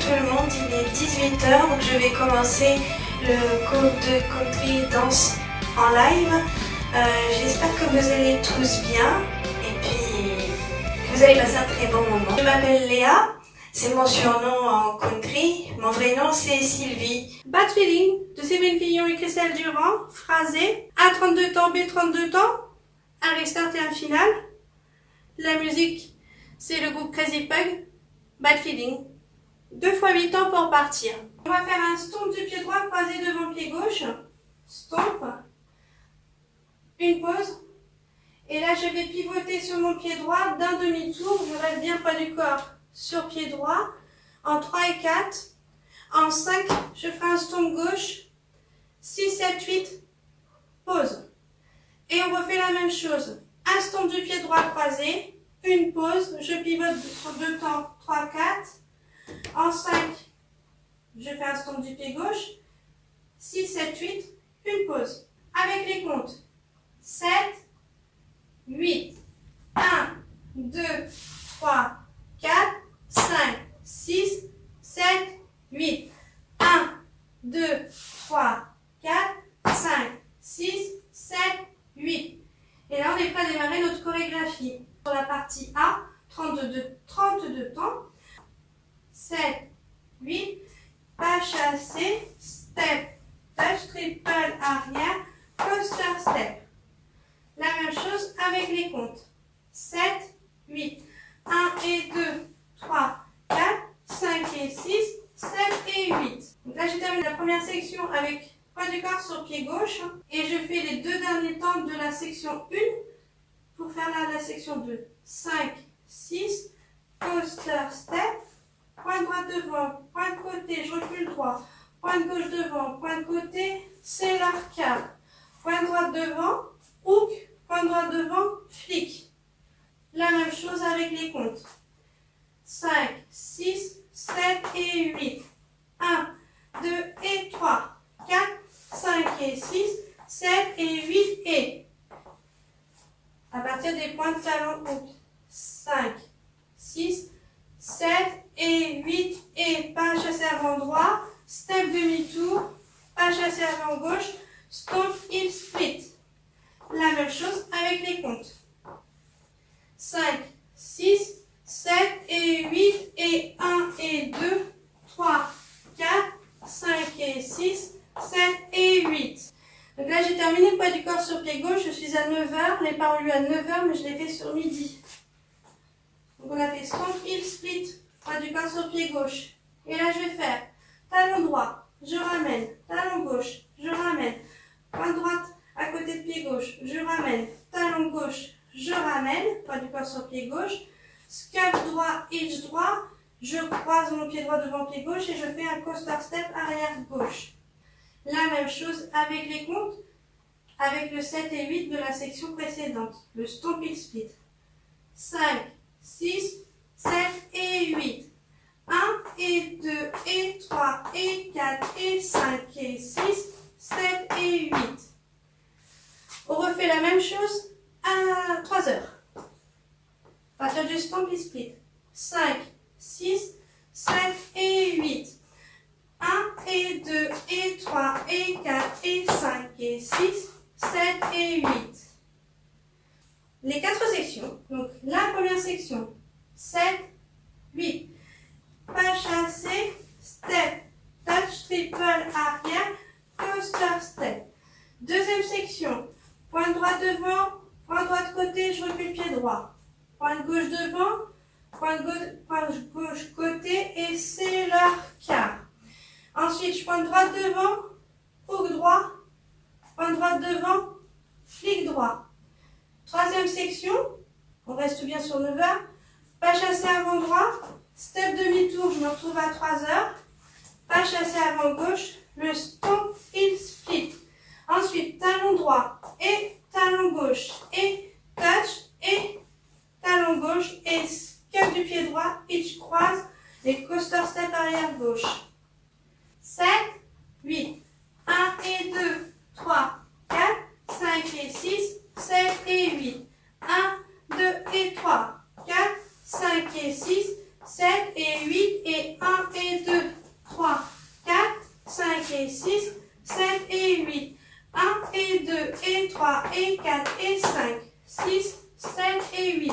tout le monde, il est 18 h, donc je vais commencer le cours de country danse en live. J'espère que vous allez tous bien et puis que vous allez passer un très bon moment. Je m'appelle Léa, c'est mon surnom en country, mon vrai nom c'est Sylvie. Bad Feeling de Séverine Fillon et Christelle Durand, phrasé, A 32 temps, B 32 temps, un restart et un final. La musique, c'est le groupe Crazy Pug, Bad Feeling. 2 fois 8 temps pour partir. On va faire un stomp du pied droit croisé devant le pied gauche. Stomp. Une pause. Et là, je vais pivoter sur mon pied droit d'un demi-tour. Je reste bien près du corps sur pied droit. En 3 et 4. En 5, je ferai un stomp gauche. 6, 7, 8. Pause. Et on refait la même chose. Un stomp du pied droit croisé. Une pause. Je pivote sur 2 temps. 3, 4. En 5, je fais un stomp du pied gauche. 6, 7, 8. Une pause. Avec les comptes. 7, 8. 1, 2, 3, 4, 5, 6, 7, 8. 1, 2, 3, 4, 5, 6, 7, 8. Et là, on est prêt à démarrer notre chorégraphie. Sur la partie A, 32 temps. 7, 8. Pas chassé. Step, touch, triple, arrière, coaster, step. La même chose avec les comptes. 7, 8. 1 et 2, 3, 4, 5 et 6, 7 et 8. Donc là, j'ai terminé la première section avec poids du corps sur pied gauche. Et je fais les 2 derniers temps de la section 1 pour faire la section 2. 5, 6, coaster, step. Point droit devant, point de côté, je recule droit. Point de gauche devant, point de côté, c'est l'arcade. Point droit devant, hook, point droit devant, flic. La même chose avec les comptes. 5, 6, 7 et 8. 1, 2 et 3, 4, 5 et 6, 7 et 8 et. À partir des points de talon hook. 5, 6, 7 et 8 et pas chassé avant droit, step demi-tour, pas chassé avant gauche, stomp, heel, split. La même chose avec les comptes. 5, 6, 7 et 8 et 1 et 2, 3, 4, 5 et 6, 7 et 8. Donc là j'ai terminé le poids du corps sur pied gauche, je suis à 9 h, les pas ont lieu à 9 h mais je l'ai fait sur midi. Donc on a fait stomp, heel, split, poids du corps sur pied gauche. Et là je vais faire talon droit, je ramène, talon gauche, je ramène, pointe droite à côté de pied gauche, je ramène, talon gauche, je ramène, poids du corps sur pied gauche, scuff droit, hitch droit, je croise mon pied droit devant pied gauche et je fais un coaster step arrière gauche. La même chose avec les comptes, avec le 7 et 8 de la section précédente, le stomp heel split. 5, 6, 7 et 8. 1 et 2 et 3 et 4 et 5 et 6, 7 et 8. On refait la même chose à 3 h. À partir du stomp heel split. 5, 6, 7 et 8. 1 et 2 et 3 et 4 et 5 et 6, 7 et 8. Les 4 sections. Donc la première section, 7, 8. Pas chassé, step, touch, triple, arrière, coaster, step. Deuxième section, point droit devant, point droit de côté, je recule pied droit. Point gauche devant, point gauche côté et c'est leur quart. Ensuite, je pointe droite devant, hook droit, pointe droite devant, flic droit. Troisième section, on reste bien sur 9 h. Pas chassé avant droit, step demi-tour, je me retrouve à 3 h. Pas chassé avant gauche, le stomp heel split. Ensuite, talon droit et talon gauche et touch et talon gauche et scuff du pied droit, hitch croise et coaster step arrière gauche. 7, 8, 1 et 2, 3, 4, 5 et 6, 7 et 8. 1, 2 et 3, 4, 5 et 6, 7 et 8 et 1 et 2, 3 et 4 et 5, 6, 7 et 8.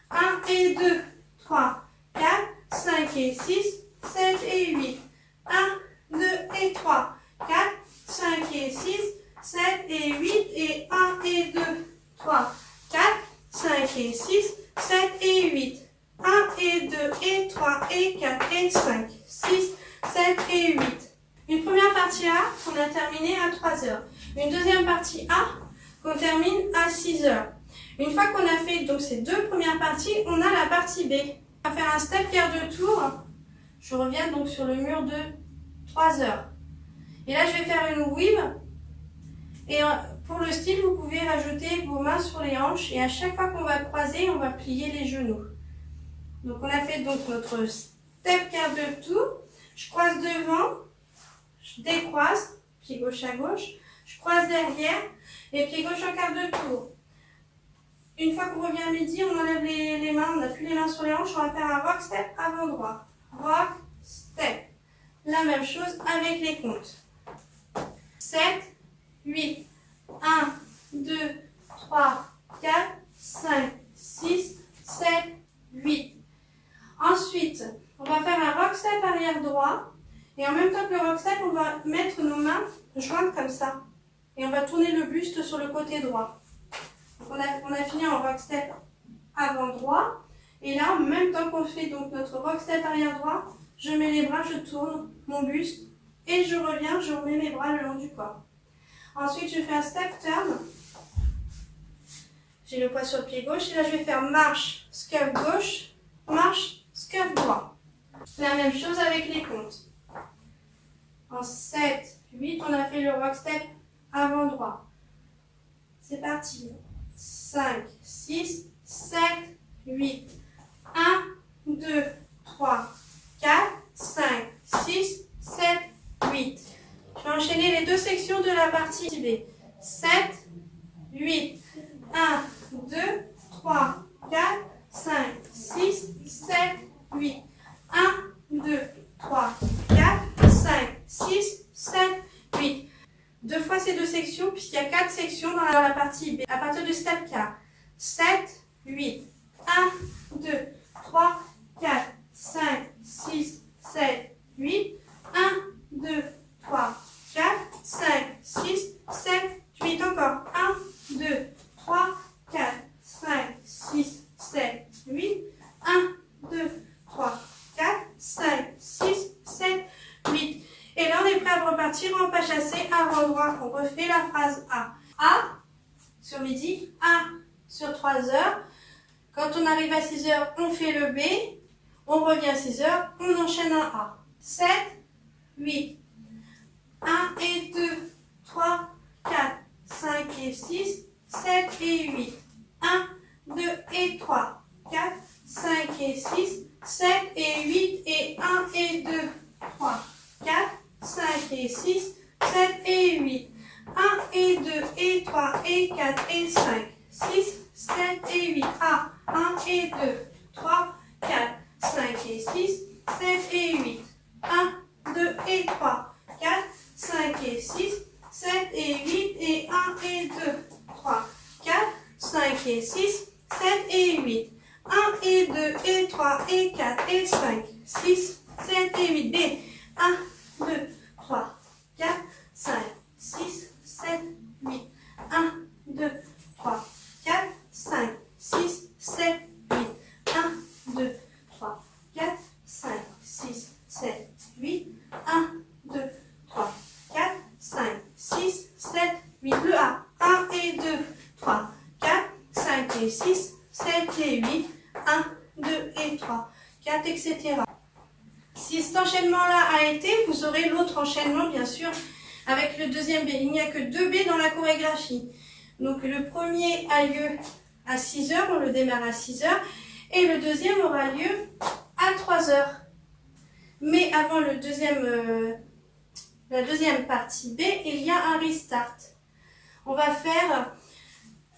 1 et 2, 3, 4, 5 et 6, 7 et 8. 1, 2 et 3, 4, 5 et 6, 7 et 8 et 1 et 2, 3, 4, 5 et 6, 7 et 8. 1 et 2 et 3 et 4 et 5, 6, 7 et 8. Une première partie A qu'on a terminée à 3 heures. Une deuxième partie A qu'on termine à 6 heures. Une fois qu'on a fait donc ces deux premières parties, on a la partie B. On va faire un step quart de tour. Je reviens donc sur le mur de 3 heures. Et là, je vais faire une weave. Et pour le style, vous pouvez rajouter vos mains sur les hanches. Et à chaque fois qu'on va croiser, on va plier les genoux. Donc, on a fait donc notre step quart de tour. Je croise devant, je décroise, pied gauche à gauche. Je croise derrière et pied gauche en quart de tour. Une fois qu'on revient à midi, on enlève les mains, on n'a plus les mains sur les hanches, on va faire un rock step avant droit. Rock step. La même chose avec les comptes. 7, 8, 1, 2, 3, 4, 5, 6, 7, 8. Ensuite, on va faire un rock step arrière droit. Et en même temps que le rock step, on va mettre nos mains jointes comme ça. Et on va tourner le buste sur le côté droit. Donc on a fini en rock step avant droit. Et là, en même temps qu'on fait donc notre rock step arrière droit, je mets les bras, je tourne mon buste. Et je reviens, je remets mes bras le long du corps. Ensuite, je fais un step turn. J'ai le poids sur le pied gauche. Et là, je vais faire marche, scurf gauche, marche, scurf droit. La même chose avec les comptes. En 7, 8, on a fait le rock step avant droit. C'est parti. 5, 6, 7, 8. 1, 2, 3, 4, 5, 6, 7, 8. Je vais enchaîner les deux sections de la partie B. 7, 8. 1, 2, 3, 4, 5, 6, 7, 8. 1, 2, 3, 4, 5, 6, 7, 8. Deux fois ces deux sections, puisqu'il y a 4 sections dans la partie B. À partir du step K. 7, 8. 1, 2, 3, 4, 5, 6, 7, 8. 1, 2, 3, 4, 5, 6, 7, 8. Encore. 1, 2, 3, 4, 5, 6, 7, 8. 1, 2, 3, 4, 5, 6, 7, 8. Et là, on est prêt à repartir en pas chassé avant droit. On refait la phrase A. A sur midi, A sur 3 heures. Quand on arrive à 6 heures, on fait le B. On revient à 6 heures, on enchaîne un A. 7, 8. 1 et 2, 3, 4, 5 et 6, 7 et 8. 1, 2 et 3, 4, 5 et 6, 7 et 8 et 1 et 2, 3, 4, 5 et 6, 7 et 8. 1 et 2 et 3 et 4 et 5, 6, 7 et 8. A. 1 et 2, 3, 4, 5 et 6, 7 et 8. 1, 2 et 3, 4, 5 et 6, 7 et 8 et 1 et 2, 3, 4, 5 et 6, 7 et 8. 1 et 2 et 3 et 4 et 5, 6, 7 et 8. B. 1, 2, 3, 4, 5, 6, 7, 8. 1, 2, 3, 4, 5, 6, 7, 8. 1, 2, 3, 4, 5, 6, 7, 8. 1, 2, 3, 4, 5, 6, 7, 8. Le A. 1 et 2, 3, 4, 5 et 6, 7 et 8. 1, 2 et 3, 4, etc. Si cet enchaînement-là a été, vous aurez l'autre enchaînement, bien sûr, avec le deuxième B. Il n'y a que 2 B dans la chorégraphie. Donc le premier a lieu à 6 heures, on le démarre à 6 heures, et le deuxième aura lieu à 3 heures. Mais avant la deuxième partie B, il y a un restart. On va faire,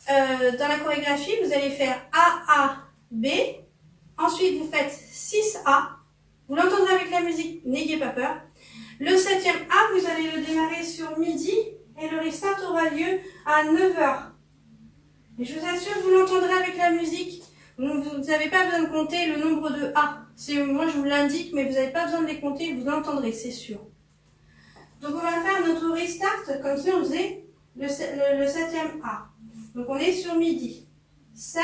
dans la chorégraphie, vous allez faire A, A, B. Ensuite, vous faites 6A. Vous l'entendrez avec la musique, n'ayez pas peur. Le 7e A, vous allez le démarrer sur midi et le restart aura lieu à 9 heures. Et je vous assure, vous l'entendrez avec la musique. Vous n'avez pas besoin de compter le nombre de A. Moi, je vous l'indique, mais vous n'avez pas besoin de les compter, vous l'entendrez, c'est sûr. Donc, on va faire notre restart comme si on faisait le 7e A. Donc, on est sur midi. 7,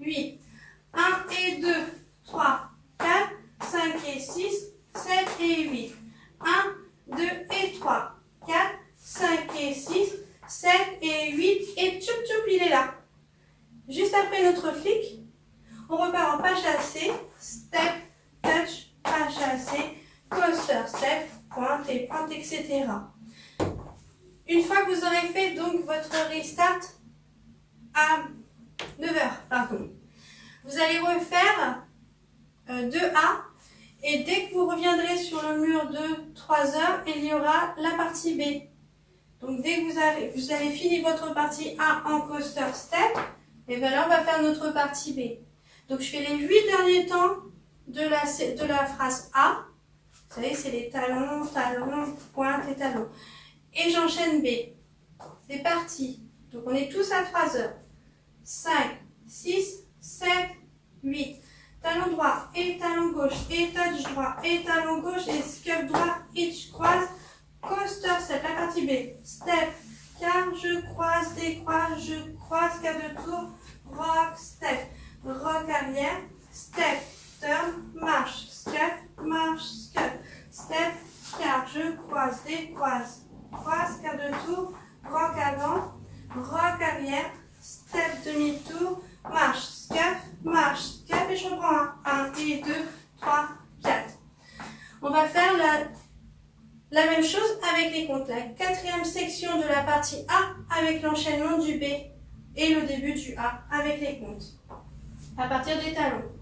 8. 1 et 2, 3, 4, 5 et 6, 7 et 8. 1, 2 et 3, 4, 5 et 6, 7 et 8. Et tchoup tchoup, il est là. Juste après notre flic, on repart en pas chassé, step, touch, pas chassé, coaster, step, pointe et pointe, etc. Une fois que vous aurez fait donc votre restart à 9h, pardon, vous allez refaire 2A et dès que vous reviendrez sur le mur de 3h, il y aura la partie B. Donc dès que vous avez fini votre partie A en coaster step, et bien là on va faire notre partie B. Donc je fais les 8 derniers temps de la phrase A. Vous savez, c'est les talons, talons, pointe et talons. Et j'enchaîne B. C'est parti. Donc on est tous à 3h. 5, 6, 7, 8. Talon droit et talon gauche et touch droit et talon gauche et scuff droit, hitch, croise, coaster, c'est la partie B. Step, car je croise, décroise, je croise, quart de tour, rock, step, rock arrière, step, turn, marche, scuff, step, car je croise, décroise, croise, quart de tour, rock avant, rock arrière, step, demi-tour, marche, scuff, et je reprends 1 et 2, 3, 4. On va faire la même chose avec les comptes. La 4e section de la partie A avec l'enchaînement du B et le début du A avec les comptes. À partir des talons.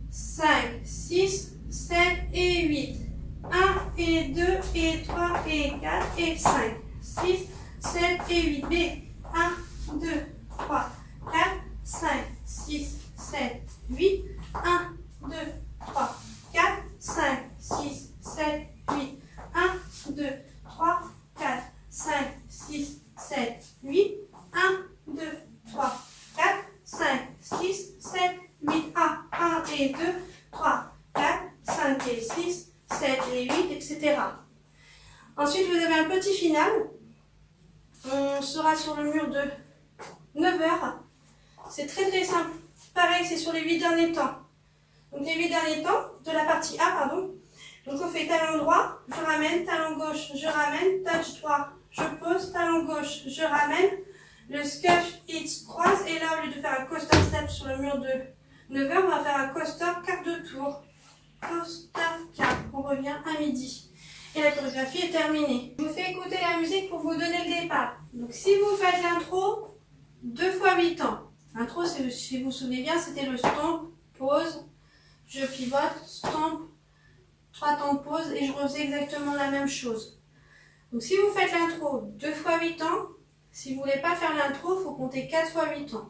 5, 6, 7 et 8. 1 et 2 et 3 et 4 et 5. 6, 7 et 8. B. 1, 2, 3, 4, 5, 6, 7, 8. 1, 2, 3, 4, 5, 6, 7, 8. 1, 2, 3, 4, 5, 6, 7, 8. 1, 2, 3, 4, 5, 6, 7, 8. 1 et 2, 3, 4, 5 et 6, 7 et 8, etc. Ensuite, vous avez un petit final. On sera sur le mur de 9h. C'est très très simple. Pareil, c'est sur les 8 derniers temps. Donc les 8 derniers temps de la partie A, pardon. Donc on fait talon droit, je ramène, talon gauche, je ramène, touch droit, je pose, talon gauche, je ramène, le scuff, hitch, croise, et là au lieu de faire un coaster step sur le mur de 9h, on va faire un coaster quart de tour. Coaster quart, on revient à midi. Et la chorégraphie est terminée. Je vous fais écouter la musique pour vous donner le départ. Donc si vous faites l'intro, 2 fois 8 temps. L'intro, si vous vous souvenez bien, c'était le stomp, pause, je pivote, stomp, 3 temps de pause et je refaisais exactement la même chose. Donc si vous faites l'intro 2 fois 8 temps, si vous ne voulez pas faire l'intro, il faut compter 4 fois 8 temps.